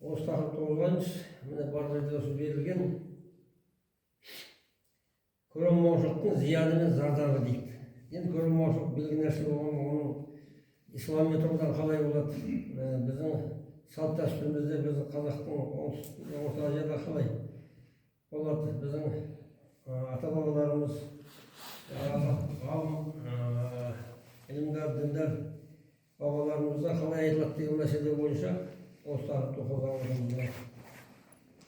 Осы тақырыпты қозғаймыз. Міне бар жерде осы берілген көрмеушіліктің зияны мен зардабы дейді. Енді көрмеушілік белгілі нәрсе болған, оның ислами тұрғыдан қалай болады? Біздің салт дәстүрімізде, біздің қазақтың оңтүстік орта азияда қалай болады? Біздің ата бабаларымыз, ғалым, ілімдар, діндар бабаларымызда қалай айтылады деген мәселе бойынша осы тақырыпты қозғап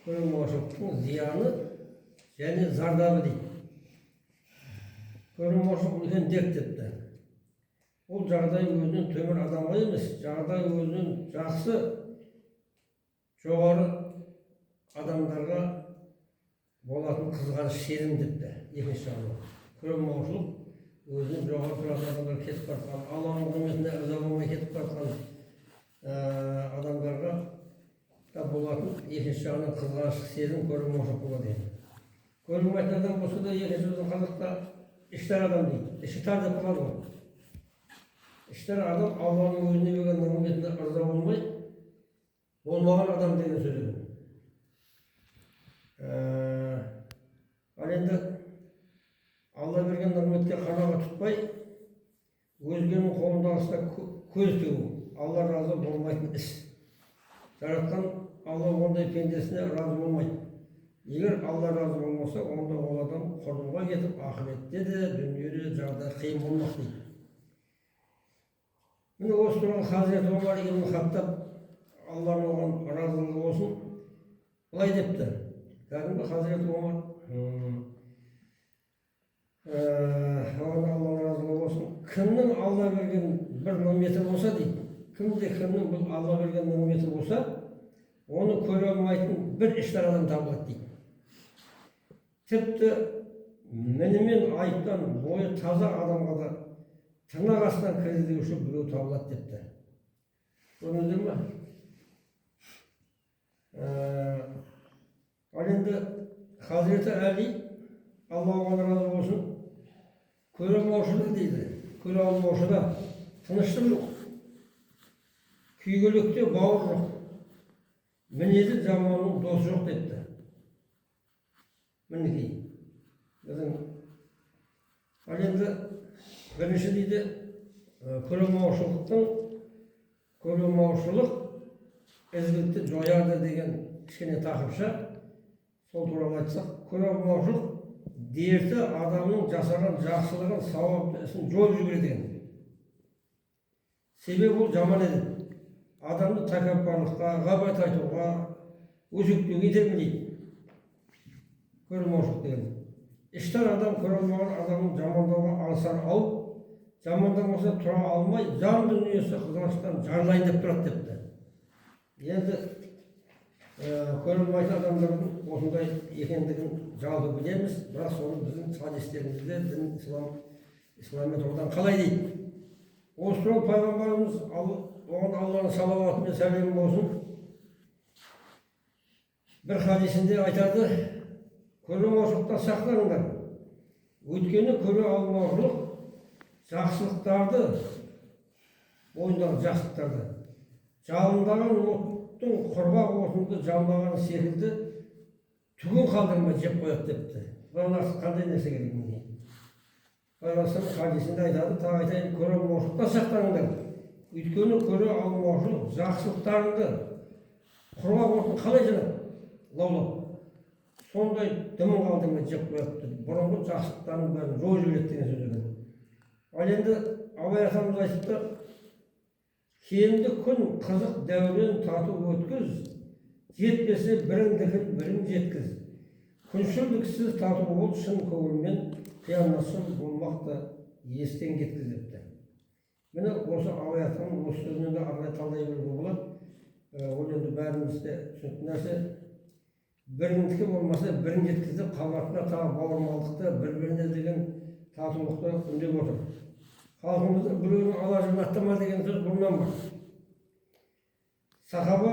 көрмеушіліктің зияны және зардабы дейді. Көрмеушілік үлкен дерт депті. Ол жағдай өзінен төмен адамға емес, жағдай өзінен жақсы, жоғары адамдарға болатын қызғаныш сезім депті. Екінші жағдай. Көрмеушілік өзінен жоғары тұратын адамдар кетіп бара жатқан, Алланың құрметіне ырза болмай кетіп бара жатқан адамдарға да болатын екінші жағынан қызғаныштық сезім көрмеушілік болады енді. Көрмейтін адам болса да екінші біздің қазақта іштар адам дейді. Іші тар деп қалады ғой. Іштар адам Алланың өзіне берген құрметіне ырза болмай болмаған адам деген сөз екен. Ал енді Алла берген құрметке қанағат тұтпай, өзгенің қолындағысына көз тігу, Алла разы болмайтын іс. Жаратқан Алла ондай пендесіне разы болмайды. Егер Алла разы болмаса, онда ол адам құрдымға кетіп, ақыретте де, дүниеде жағдай қиын болмақ дейді. Міне осы тұрған Хазіреті Омар ибн Хаттаб, Алланың оған разылығы болсын, былай депті. Кәдімгі Хазіреті Омар, оған Алланың разылығы болсын, кімнің Алла берген бір нығметі болса дейді, кімнің бұл Алла берген нығметі болса, оны көре алмайтын бір іштар адам табылады дейді. Тіпті мінімен айыптан бойы таза адамға да тырнақ астынан кіргізуші біреу табылады депті. Көрдіңіздер ме? Ал енді Хазіреті Әли, Алла оған разы болсын, көре алмаушылық дейді. Көре алмаушыда тыныштық жоқ, күйгелекте бауыр жоқ, мінезі жаманның досы жоқ депті. Мінекей. Ал енді бірінші дейді, көрмеушілік ізгілікті жояды деген кішкене тақырыпша, сол туралы айтсақ, көрмеушілік дерті адамның жасаған жақсылығын, сауапты ісін жойып жібереді екен. Себебі ол жаман еді. Адамды тәкаппарлыққа, ғайбат айтуға, өсектеуге итермелейді. Көрмеушілік деген. Іштар адам көрмеген адамның жамандауға алысар алып, жамандамаса тұра алмай, жан дүниесі қызғаныштан жарылайын деп тұрады депті. Енді көрмейтін адамдардың осындай екендігін жалпы білеміз, бірақ соны біздің хадистерімізде дін ислами тұрғыдан қалай дейді. Осы туралы пайғамбарымыз, оған Алланың салауаты мен сәлемі болсын, бір хадисінде айтады, көрмеушіліктен сақтаныңдар. Өйткені көре алмаушылық жақсылықтарды, бойындағы жақсылықтарды, жалындаған оттың құрғақ отынды жалмаған секілді түгін қалдырмай жеп қояды депті. Бұдан артық қандай нәрсе керек міне? Пайғамбар хадисінде айтады, тағы айтайын, көре алмаушылықтан сақтаныңдар. Өйткені көре алмаушылық жақсылықтарыңды құрғақ отын қалай жанады? Лаулап. Сондай дымын қалдырмай жеп қояды. Бұрынғы жақсылықтардың бәрін жойып жібереді деген сөз екен. Ал енді Абай атамыз айтыпты, кенді күн қызық дәурен тату өткіз, жетпесе біріңдікін бірін жеткіз. Күншілдіксіз тату бол шын көңілмен, қиянатсыз болмақты естен кеткіз депті. Міне осы Абай атамыз осы сөзінен де арнайы талдай беруге болады. Ол енді бәрімізде түсінікті нәрсе. Біріңдікі болмаса бірін жеткізіп, қабатына тағы бауырмалдықты, бір-біріне деген татулықты үндеп отыр. Халқымызда біреудің ала жібін аттама деген сөз бұрыннан бар. Сахаба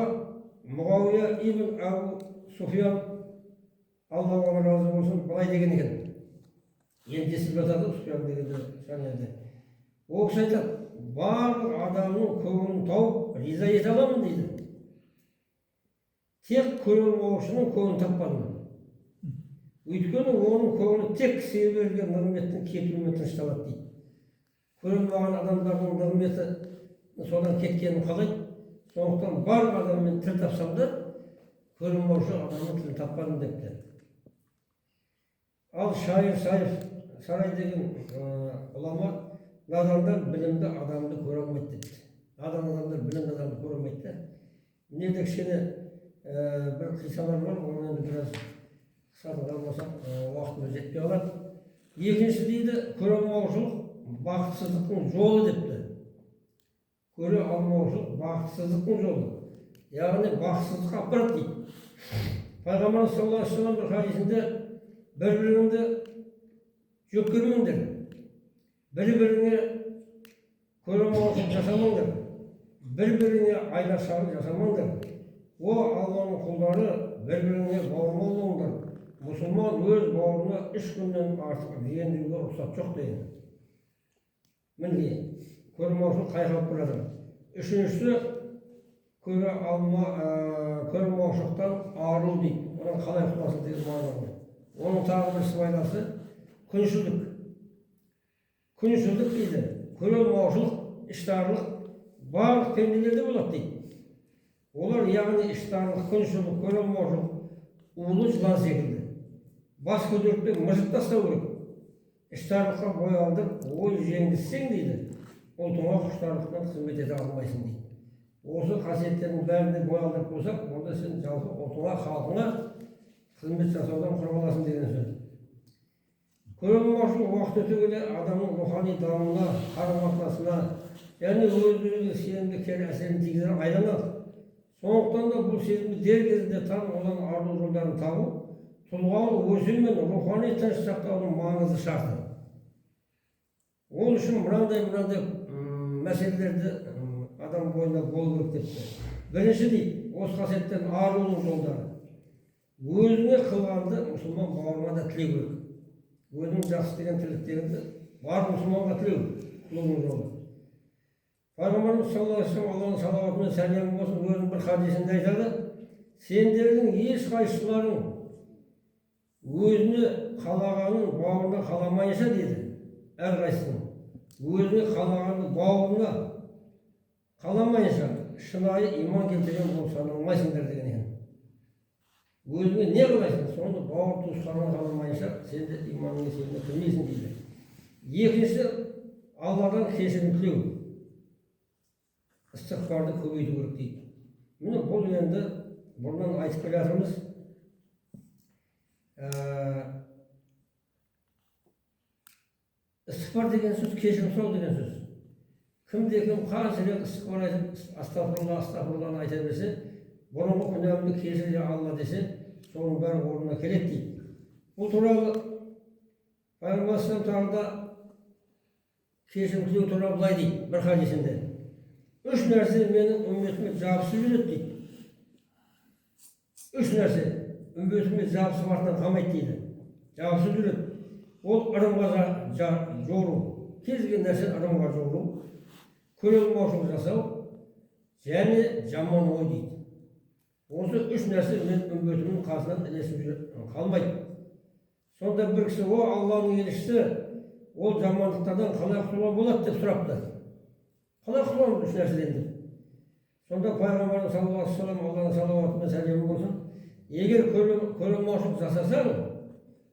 Мұғауия ибн Абу Суфиян, Алла оған разы болсын, былай деген екен. Енді естіп жатады Суфиян дегенде шанияде. Ол кісі айтады, барлық адамның көңілін тауып риза ете аламын дейді. тек көре алмаушының көңілін таппадым. Өйткені оның көңілі тек кісіге берілген нығметтің кетуімен тынышталады дейді. Көре алмаған адамдардың нығметі содан кеткенін қалайды. Сондықтан барлық адаммен тіл тапсам да, көре алмаушы адамның тілін таппадым депті. Ал шайыр сарай деген ғұлама, надандар білімді адамды көре алмайды депті. Надан адамдар білімді адамды көре алмайды. Міне де кішкене бір қисалар бар, оны енді біраз қысқартып қалмасақ уақытымыз жетпей қалады. Екінші дейді, көре алмаушылық бақытсыздықтың жолы депті. Көре алмаушылық бақытсыздықтың жолы. Яғни бақытсыздыққа апарады дейді. Пайғамбарымыз саллаллаху алейхи ва саллям бір хадисінде бір-біріңді жек көрмеңдер, бір-біріңе көре алмаушылық жасамаңдар, бір-біріңе айла-шағым жасамаңдар. О Алланың құлдары, бір-біріңе бауырмал болыңдар. Мұсылман өз бауырына 3 күннен артық жиендеуге рұқсат жоқ деген. Міне, көре алмаушылық қайғырып бір адам. Үшіншісі, көре алмаушылықтан арылу дейді. Одан қалай құтыласың деген мағына ғой. Оның тағы бір сыбайласы күншілдік. Күншілдік дейді. Көре алмаушылық, іштарлық барлық пенделерде болады дейді. Олар яғни іштарлық, күншілдік, көре алмаушылық улы жылан секілді. Бас көтеріп мыжып тастау керек. Іштарлыққа бой алдырып, ой жеңдіссең дейді, ұлтыңа құштарлықтан қызмет ете алмайсың дейді. Осы қасиеттердің бәріне бой алдырып болсақ, онда сен жалпы ұлтыңа, халқыңа қызмет жасаудан құр қаласың деген сөз. Көре алмаушылық уақыт өте келе адамның рухани дамуына, қарым-қатынасына және өз-өзіне сенімді кері әсерін тигізер айланады. Сондықтан да бұл сезімді дер кезінде танып, одан арылу жолдарын табу, тұлғалық өсу мен рухани тыныш сақтаудың маңызды шарты. Ол үшін мынандай мәселелерді адам бойында болу керек депті. Бірінші дейді, осы қасиеттен арылудың жолдары. Өзіне қылғанды мұсылман бауырына да тілеу керек. Өзінің жақсы деген тірліктеріңді бар мұсылманға тілеу, қылудың жолы. Пайғамбарымыз саллаллаху алейхи ва саллям, Алланың салауаты мен сәлемі болсын, өзінің бір хадисінде айтады, сендердің ешқайсыларың өзіне қалағанын бауырына қаламайынша дейді, әрқайсының өзіне қалағанын бауырына қаламайынша шынайы иман келтірген болып саналмайсыңдар деген екен. Өзіңе не қылайсың, соны бауыр туысқанын қаламайынша сен де иманның есебіне кірмейсің дейді. Екінші, Алладан кешірім тілеу, істіғфарды көбейту керек дейді. Міне бұл енді бұрыннан айтып келе жатырмыз. Істіғфар деген сөз, кешірім сұрау деген сөз. Кім-кім қанша рет істіғфар айтып, астағфируллахны айта берсе, бұрынғы күнәмді кешір я Алла десе, соның бәрі орнына келеді дейді. Бұл туралы Пайғамбар тағы да кешірім тілеу туралы былай дейді бір хадисінде. 3 нәрсе менің үмметіме жабысып жүреді дейді. 3 нәрсе үмметіме жабысып артынан қалмайды дейді. Жабысып жүреді. Ол ырымға жору, кез келген нәрсе ырымға жору, көре алмаушылық жасау және жаман ой дейді. Осы 3 нәрсе мен үмметімнің қасынан ілесіп жүреді, қалмайды. Сонда бір кісі, о Алланың елшісі, ол жамандықтардан қалай құтылуға болады деп сұрапты. Қалай құтыламыз 3 нәрседен деп. Сонда Пайғамбарымыз саллаллаху алейхи ва саллям, Алланың салауаты мен сәлемі болсын, егер көре алмаушылық жасасаң,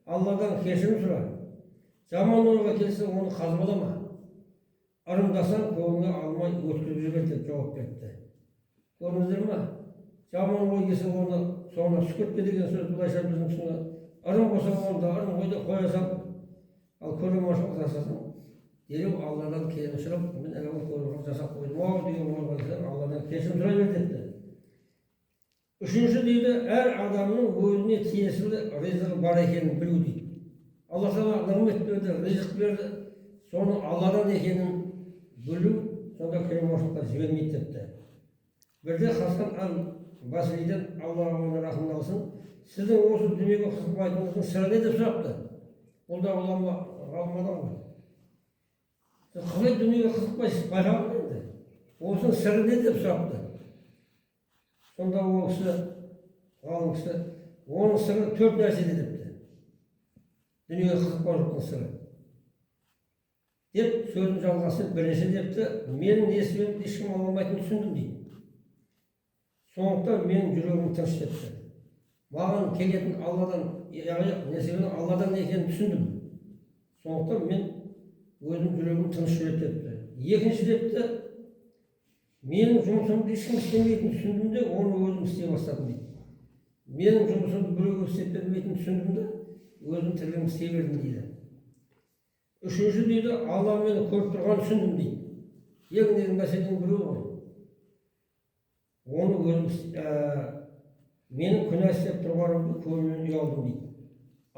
Алладан кешірім сұра. Жаман ойға келсе, оны қазбалама. Ырымдасаң, көңіліңе алмай өткізіп жібер деп жауап берді. Көрдіңіздер ме? Жаман ой келсе, оны соңына сүкіртпе деген сөз былайша біздің тұсында. Ырым болса, онда ырым ойды қоя сал. Ал көре алмаушылық жасасаң, дереу Алладан кешірім сұрап, мен әуел көре жасап қойдым-ау деген ойға келсе, Алладан кешірім сұра бер депті. Үшінші дейді, әр адамның өзіне тиесілі ризығы бар екенін білу дейді. Алла тағала нығмет берді, ризық берді, соны Алладан екенін білу, сонда көре алмаушылыққа жібермейді депті. Бірде Хасан әл-Басриден, Алла оны рахымын алсын, сіздің осы дүниеге қызықпайтыныңыздың сыры не деп сұрапты? Ол да ғалым адам ғой. Қалай дүниеге қызықпайсыз, байқамын енді. Осының сыры не деп сұрапты? Сонда ол кісі ғалым кісі оның сыры 4 нәрседе депті. Дүниеге қызық қожықтың сыры. Деп сөзін жалғасып бірінші депті, менің несібемді ешкім ала алмайтынын түсіндім дейді. Сондықтан менің жүрегім тыныш депті. Маған келетін Алладан, яғни несібемнің Алладан екенін түсіндім. Сондықтан мен өзім жүрегім тыныш жүреді депті. Екінші депті, менің жұмысымды ешкім істемейтінін түсіндім де, оны өзім істей бастадым дейді. Менің жұмысымды біреуге істеп бермейтінін түсіндім де, өзім тірлігімді істей бердім дейді. Үшінші дейді, Алла мені көріп тұрғанын түсіндім дейді. Ең негізгі мәселенің біреуі ғой. Оны өзім менің күнә істеп тұрғанымды көңілімнен ұялдым дейді.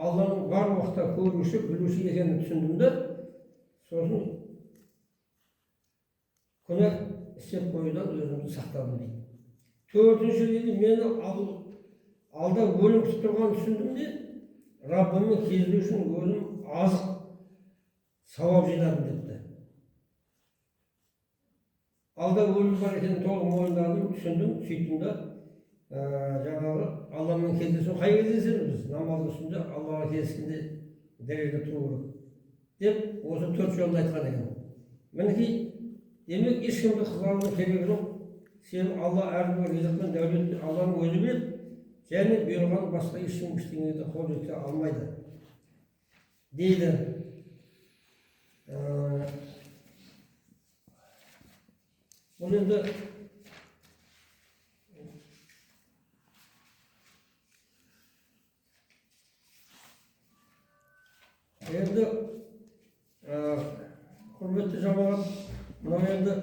Алланың бар уақытта көруші, білуші екенін түсіндім де, сосын күнә істеп қоюдан өзімді сақтадым дейді. Төртінші дейді, мені алда өлім күтіп тұрғанын түсіндім де, Раббыммен кездесу үшін өзім азық сауап жинадым депті. Алда өлім бар екенін толық мойындадым, түсіндім, сөйттім де, жаңағы Алламмен кездесу қай кездесеміз біз? Намаз үстінде Аллаға кездескенде дәреже тұру керек деп осы 4 жолды айтқан екен. Мінекей, демек ешкімді қызғанудың керегі жоқ. Сен Алла әрбір ризық пен дәулетті Алланың өзі біледі, және бұйырған басқа ешкім ештеңеге қол жете алмайды дейді. Бұл енді құрметті жамағат, мынау енді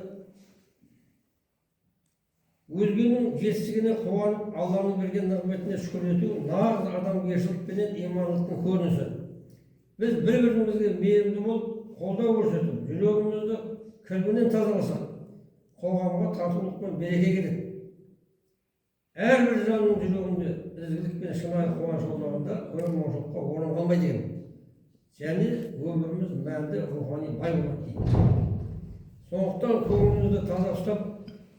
өзгенің жетістігіне қуанып, Алланың берген нығметіне шүкір ету нағыз адамгершілік пенен имандылықтың көрінісі. Біз бір-бірімізге мейірімді болып, қолдау көрсетіп, жүрегімізді кірбіңнен тазаласақ, қоғамға татулық пен береке келеді. Әрбір жанның жүрегінде ізгілік пен шынайы қуаныш болғанда өлім-ошылыққа орын қалмайды екен. Және өміріміз мәнді рухани бай болады дейді. Сондықтан көңілімізді таза ұстап,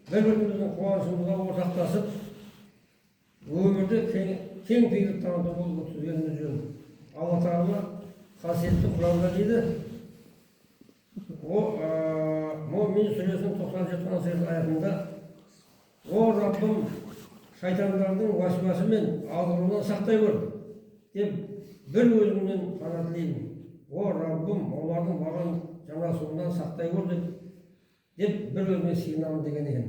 бір-біріміздің қуанышымызға ортақтасып, өмірде кең пейілдік таныту болып өткізгеніміз жөн. Алла Тағала қасиетті Құранда дейді, Муъмин сүресінің 97 аятында, о Раббым, шайтандардың уәсуасы мен алдыруынан сақтай көр деп бір өзіңнен пана тілеймін. О Раббым, олардың маған жанасуынан сақтай көр деп бір өзіне сиынамын деген екен.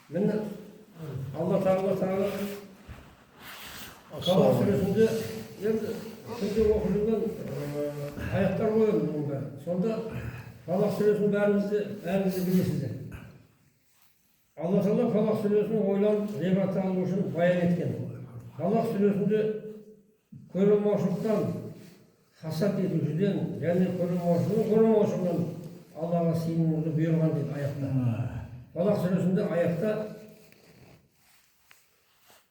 Міне Алла Тағала Қалақ сүресінде енді күнде оқылған аяттар қойылды бұның бәрі. Сонда Қалақ сүресін бәріңізді білесіздер. Алла Тағала Қалақ сүресін ойланып, ғибрат алу үшін баян еткен. Қалақ сүресінде көрілмаушылықтан, хасат етушіден және көрілмаушылығынан Аллаға сыйынуды бұйырған дейді аятта. Қалақ сүресінде аятта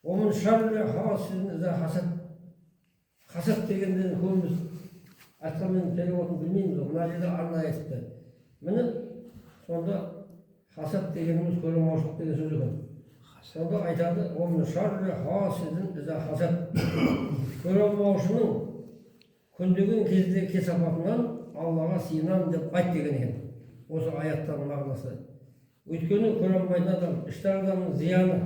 «Омын шарры хасидин иза хасад». Хасад дегенде көбіміз айтқанмен переводын білмейміз, мына жерде арнайы айтыпты. Міне сонда хасад дегеніміз көрілмаушылық деген сөз екен. Сонда айтады, «Омын шарры хасидин иза хасад». Көрілмаушының күндеген кезде кесапатынан Аллаға сыйынамын деп айт деген екен. Осы аяттың мағынасы. Өйткені көрілмайтын адам, ішкі адамның зияны,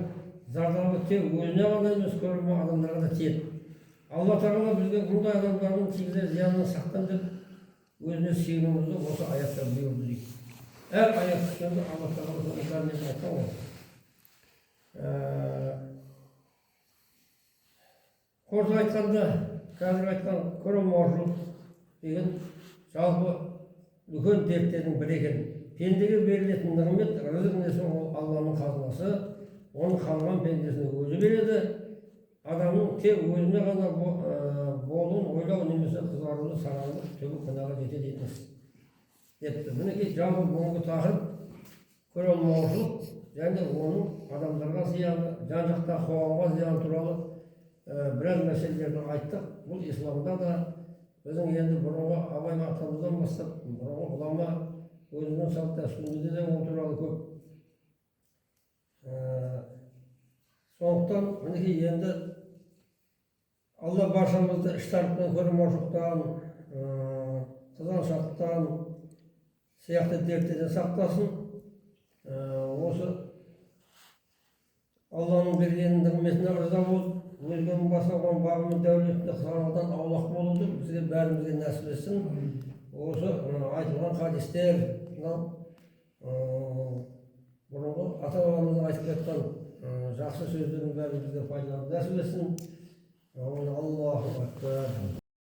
зардабы тек өзіне ғана емес, көрілмеген адамдарға да тиеді. Алла Тағала бізге бұндай адамдардың тигізер зиянынан сақтан деп өзіне сыйынуымызды осы аяттар бұйырды дейді. Әр аят түскенде Алла Тағала соны айтқан ғой. Қорыта айтқанда, қазір айтқан көрілмаушылық деген жалпы үлкен дерттердің бірі екен. Пендеге берілетін нығмет, рызық несі ол Алланың қазынасы, оны қалған пендесіне өзі береді. Адамның тек өзіне ғана болуын ойлау немесе қызғаруды сараңдық түбі күнәға жетеді етмес депті. Мінекей жалпы бүгінгі тақырып көрілмаушылық және оның адамдарға зияны, жан-жақта қоғамға зияны туралы біраз мәселелерді айттық. Бұл исламда да біздің енді бұрынғы Абай атамыздан бастап бұрынғы ғұлама өзінің салт дәстүрінде де ол туралы көп Сондықтан мінекей енді Алла баршамызды іштарлықпен көрмеушіліктен, қызғаншақтан сияқты дерттерден сақтасын. Осы Алланың берген нығметіне ырза болып, өзгенің бастаған бағы мен дәулетіне қызғанудан аулақ болуды бізге бәрімізге нәсіп етсін. Осы айтылған хадистер, бұрынғы ата бабамыздың айтып кеткен жақсы сөздердің бәрін бізге пайдаланып нәсіп етсін. Аллаху акбар.